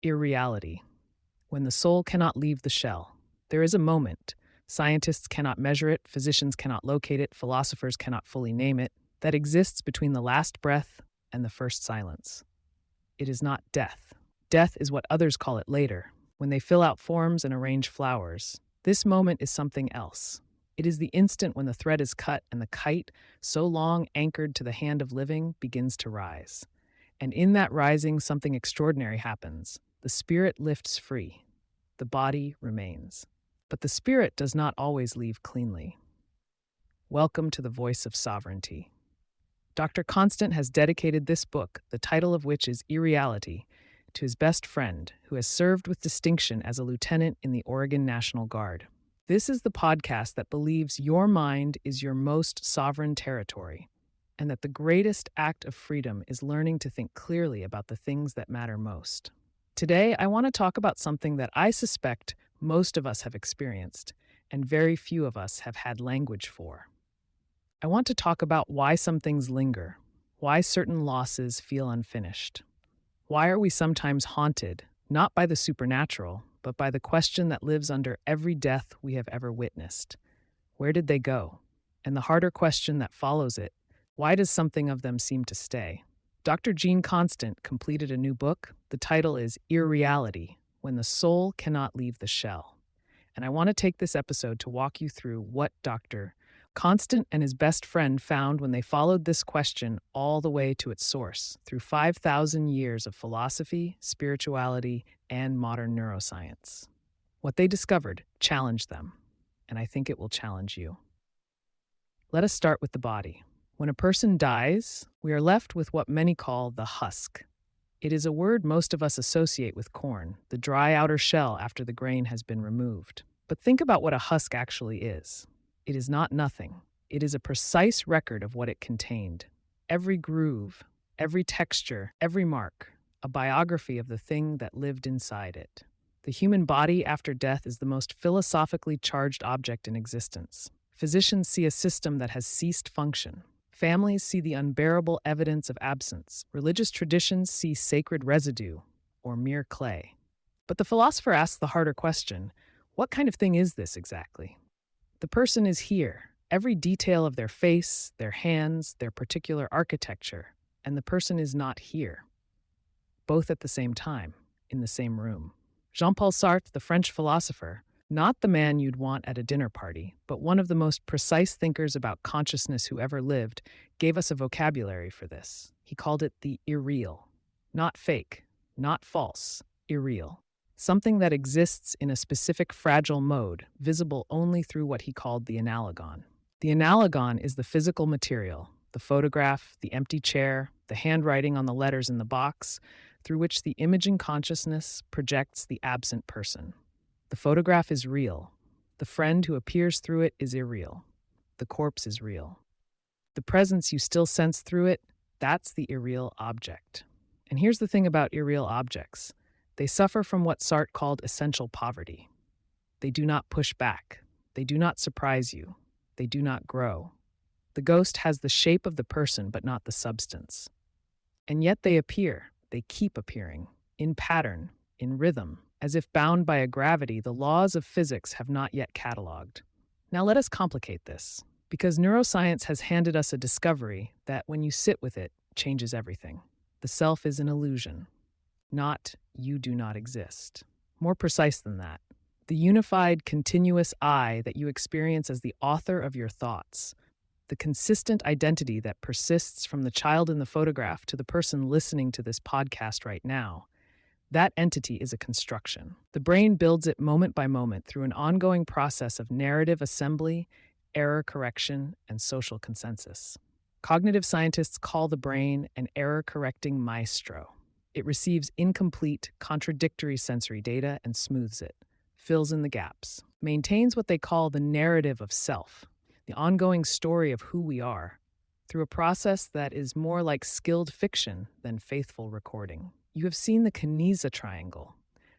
irreality, when the soul cannot leave the shell. There is a moment, scientists cannot measure it, physicians cannot locate it, philosophers cannot fully name it, that exists between the last breath and the first silence. It is not death. Death is what others call it later, when they fill out forms and arrange flowers. This moment is something else. It is the instant when the thread is cut and the kite, so long anchored to the hand of living, begins to rise. And in that rising, something extraordinary happens. The spirit lifts free. The body remains. But the spirit does not always leave cleanly. Welcome to the Voice of Sovereignty. Dr. Constant has dedicated this book, the title of which is IRREALITY, to his best friend, who has served with distinction as a lieutenant in the Oregon National Guard. This is the podcast that believes your mind is your most sovereign territory, and that the greatest act of freedom is learning to think clearly about the things that matter most. Today, I want to talk about something that I suspect most of us have experienced, and very few of us have had language for. I want to talk about why some things linger, why certain losses feel unfinished. Why are we sometimes haunted, not by the supernatural, but by the question that lives under every death we have ever witnessed? Where did they go? And the harder question that follows it, why does something of them seem to stay? Dr. Gene Constant completed a new book. The title is IRREALITY, When the Soul Cannot Leave the Shell. And I want to take this episode to walk you through what Dr. Constant and his best friend found when they followed this question all the way to its source, through 5,000 years of philosophy, spirituality, and modern neuroscience. What they discovered challenged them, and I think it will challenge you. Let us start with the body. When a person dies, we are left with what many call the husk. It is a word most of us associate with corn, the dry outer shell after the grain has been removed. But think about what a husk actually is. It is not nothing. It is a precise record of what it contained. Every groove, every texture, every mark, a biography of the thing that lived inside it. The human body after death is the most philosophically charged object in existence. Physicians see a system that has ceased function. Families see the unbearable evidence of absence. Religious traditions see sacred residue, or mere clay. But the philosopher asks the harder question, what kind of thing is this exactly? The person is here, every detail of their face, their hands, their particular architecture, and the person is not here. Both at the same time, in the same room. Jean-Paul Sartre, the French philosopher, not the man you'd want at a dinner party, but one of the most precise thinkers about consciousness who ever lived, gave us a vocabulary for this. He called it the irreal. Not fake, not false, irreal. Something that exists in a specific fragile mode, visible only through what he called the analogon. The analogon is the physical material, the photograph, the empty chair, the handwriting on the letters in the box, through which the imaging consciousness projects the absent person. The photograph is real. The friend who appears through it is irreal. The corpse is real. The presence you still sense through it, that's the irreal object. And here's the thing about irreal objects. They suffer from what Sartre called essential poverty. They do not push back. They do not surprise you. They do not grow. The ghost has the shape of the person, but not the substance. And yet they appear. They keep appearing. In pattern, in rhythm. As if bound by a gravity the laws of physics have not yet catalogued. Now let us complicate this, because neuroscience has handed us a discovery that, when you sit with it, changes everything. The self is an illusion, not you do not exist. More precise than that, the unified, continuous I that you experience as the author of your thoughts, the consistent identity that persists from the child in the photograph to the person listening to this podcast right now, that entity is a construction. The brain builds it moment by moment through an ongoing process of narrative assembly, error correction, and social consensus. Cognitive scientists call the brain an error-correcting maestro. It receives incomplete, contradictory sensory data and smooths it, fills in the gaps, maintains what they call the narrative of self, the ongoing story of who we are, through a process that is more like skilled fiction than faithful recording. You have seen the Kinesia triangle,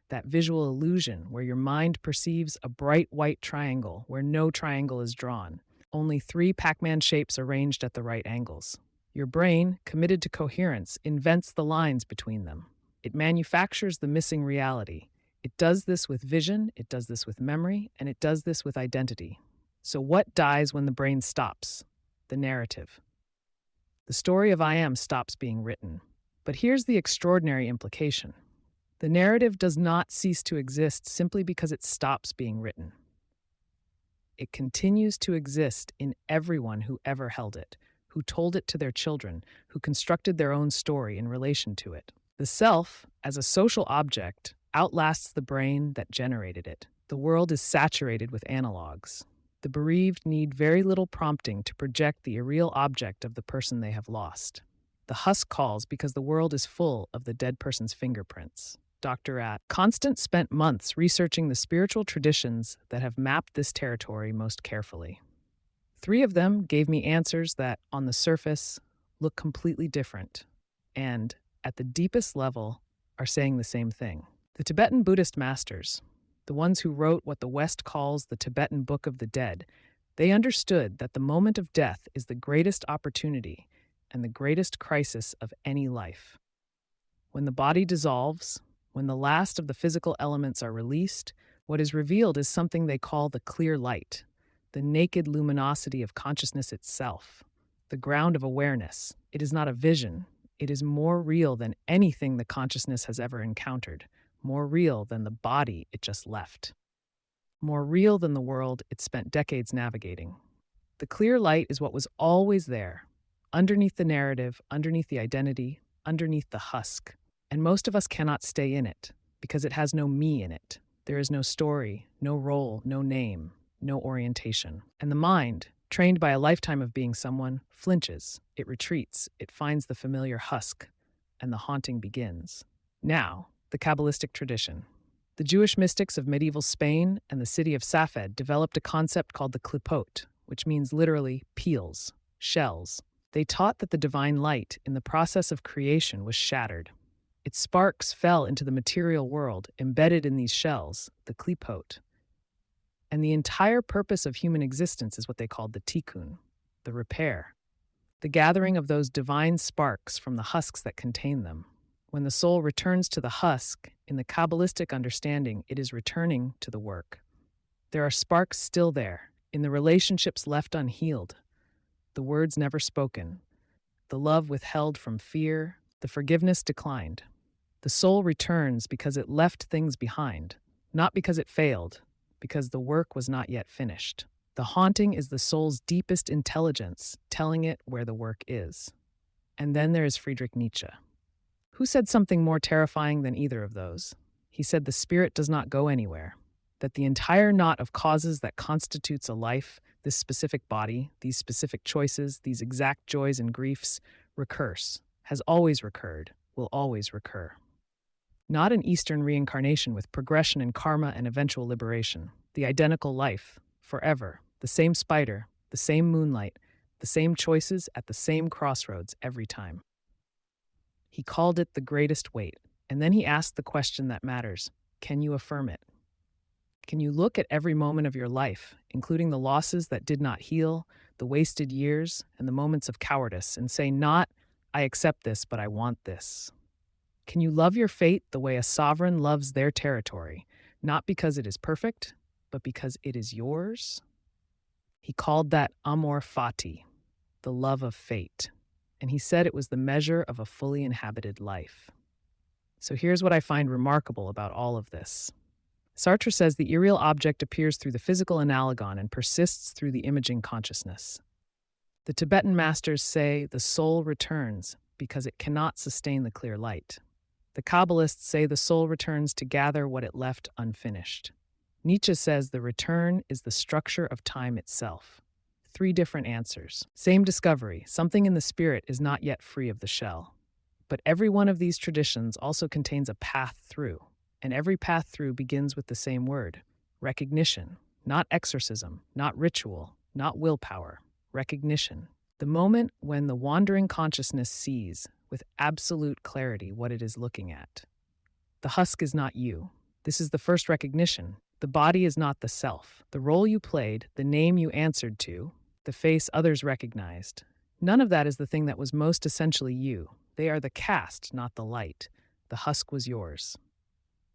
that visual illusion where your mind perceives a bright white triangle where no triangle is drawn, only 3 Pac-Man shapes arranged at the right angles. Your brain, committed to coherence, invents the lines between them. It manufactures the missing reality. It does this with vision, it does this with memory, and it does this with identity. So what dies when the brain stops? The narrative. The story of I am stops being written. But here's the extraordinary implication. The narrative does not cease to exist simply because it stops being written. It continues to exist in everyone who ever held it, who told it to their children, who constructed their own story in relation to it. The self, as a social object, outlasts the brain that generated it. The world is saturated with analogs. The bereaved need very little prompting to project the irreal object of the person they have lost. The husk calls because the world is full of the dead person's fingerprints. Dr. Constant spent months researching the spiritual traditions that have mapped this territory most carefully. 3 of them gave me answers that, on the surface, look completely different, and, at the deepest level, are saying the same thing. The Tibetan Buddhist masters, the ones who wrote what the West calls the Tibetan Book of the Dead, they understood that the moment of death is the greatest opportunity and the greatest crisis of any life. When the body dissolves, when the last of the physical elements are released, what is revealed is something they call the clear light, the naked luminosity of consciousness itself, the ground of awareness. It is not a vision. It is more real than anything the consciousness has ever encountered, more real than the body it just left, more real than the world it spent decades navigating. The clear light is what was always there, underneath the narrative, underneath the identity, underneath the husk. And most of us cannot stay in it, because it has no me in it. There is no story, no role, no name, no orientation. And the mind, trained by a lifetime of being someone, flinches, it retreats, it finds the familiar husk, and the haunting begins. Now, the Kabbalistic tradition. The Jewish mystics of medieval Spain and the city of Safed developed a concept called the Klipot, which means literally peels, shells. They taught that the divine light in the process of creation was shattered. Its sparks fell into the material world, embedded in these shells, the Klipot. And the entire purpose of human existence is what they called the tikkun, the repair, the gathering of those divine sparks from the husks that contain them. When the soul returns to the husk, in the Kabbalistic understanding, it is returning to the work. There are sparks still there, in the relationships left unhealed, the words never spoken, the love withheld from fear, the forgiveness declined. The soul returns because it left things behind, not because it failed, because the work was not yet finished. The haunting is the soul's deepest intelligence, telling it where the work is. And then there is Friedrich Nietzsche, who said something more terrifying than either of those. He said the spirit does not go anywhere, that the entire knot of causes that constitutes a life, this specific body, these specific choices, these exact joys and griefs, recurs, has always recurred, will always recur. Not an Eastern reincarnation with progression and karma and eventual liberation. The identical life, forever, the same spider, the same moonlight, the same choices at the same crossroads every time. He called it the greatest weight, and then he asked the question that matters: can you affirm it? Can you look at every moment of your life, including the losses that did not heal, the wasted years, and the moments of cowardice, and say not, I accept this, but I want this? Can you love your fate the way a sovereign loves their territory, not because it is perfect, but because it is yours? He called that amor fati, the love of fate, and he said it was the measure of a fully inhabited life. So here's what I find remarkable about all of this. Sartre says the irreal object appears through the physical analogon and persists through the imaging consciousness. The Tibetan masters say the soul returns because it cannot sustain the clear light. The Kabbalists say the soul returns to gather what it left unfinished. Nietzsche says the return is the structure of time itself. 3 different answers. Same discovery, something in the spirit is not yet free of the shell. But every one of these traditions also contains a path through, and every path through begins with the same word: recognition, not exorcism, not ritual, not willpower, recognition. The moment when the wandering consciousness sees, with absolute clarity, what it is looking at. The husk is not you. This is the first recognition. The body is not the self. The role you played, the name you answered to, the face others recognized. None of that is the thing that was most essentially you. They are the cast, not the light. The husk was yours.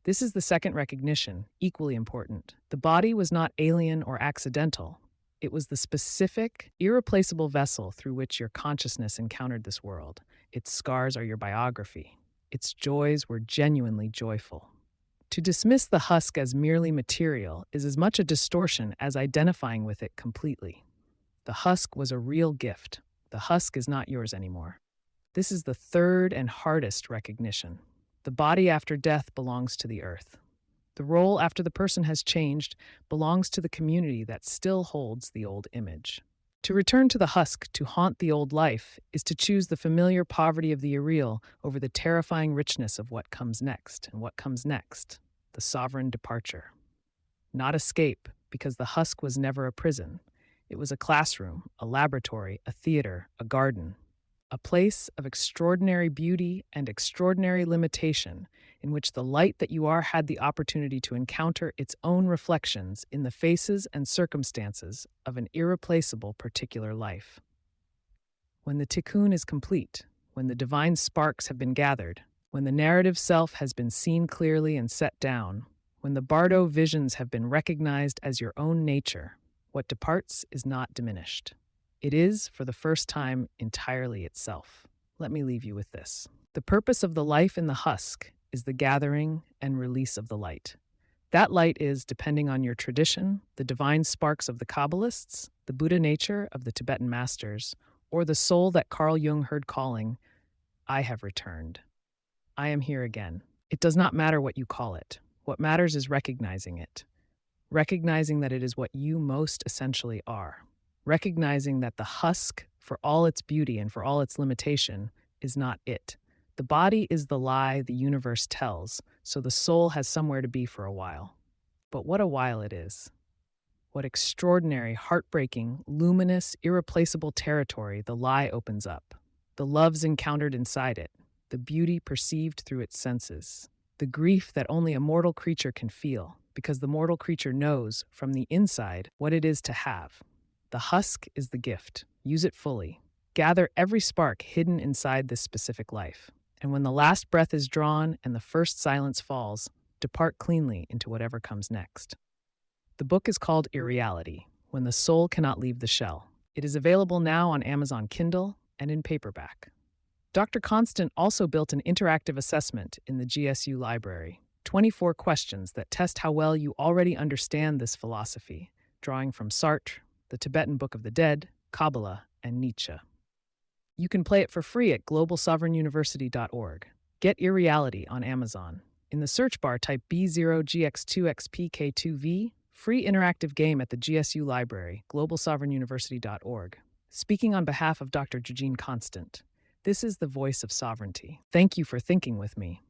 This is the second recognition, equally important. The body was not alien or accidental. It was the specific, irreplaceable vessel through which your consciousness encountered this world. Its scars are your biography. Its joys were genuinely joyful. To dismiss the husk as merely material is as much a distortion as identifying with it completely. The husk was a real gift. The husk is not yours anymore. This is the third and hardest recognition. The body after death belongs to the earth. The role after the person has changed belongs to the community that still holds the old image. To return to the husk, to haunt the old life, is to choose the familiar poverty of the irreal over the terrifying richness of what comes next. And what comes next? The sovereign departure. Not escape, because the husk was never a prison. It was a classroom, a laboratory, a theater, a garden. A place of extraordinary beauty and extraordinary limitation, in which the light that you are had the opportunity to encounter its own reflections in the faces and circumstances of an irreplaceable particular life. When the tikkun is complete, when the divine sparks have been gathered, when the narrative self has been seen clearly and set down, when the Bardo visions have been recognized as your own nature, what departs is not diminished. It is, for the first time, entirely itself. Let me leave you with this. The purpose of the life in the husk is the gathering and release of the light. That light is, depending on your tradition, the divine sparks of the Kabbalists, the Buddha nature of the Tibetan masters, or the soul that Carl Jung heard calling, I have returned. I am here again. It does not matter what you call it. What matters is recognizing it. Recognizing that it is what you most essentially are. Recognizing that the husk, for all its beauty and for all its limitation, is not it. The body is the lie the universe tells, so the soul has somewhere to be for a while. But what a while it is. What extraordinary, heartbreaking, luminous, irreplaceable territory the lie opens up. The loves encountered inside it, the beauty perceived through its senses, the grief that only a mortal creature can feel, because the mortal creature knows, from the inside, what it is to have. The husk is the gift. Use it fully. Gather every spark hidden inside this specific life. And when the last breath is drawn and the first silence falls, depart cleanly into whatever comes next. The book is called IRREALITY, When the Soul Cannot Leave the Shell. It is available now on Amazon Kindle and in paperback. Dr. Constant also built an interactive assessment in the GSU library, 24 questions that test how well you already understand this philosophy, drawing from Sartre, the Tibetan Book of the Dead, Kabbalah, and Nietzsche. You can play it for free at globalsovereignuniversity.org. Get IRREALITY on Amazon. In the search bar, type B0GX2XPK2V, free interactive game at the GSU library, globalsovereignuniversity.org. Speaking on behalf of Dr. Eugene Constant, this is the voice of sovereignty. Thank you for thinking with me.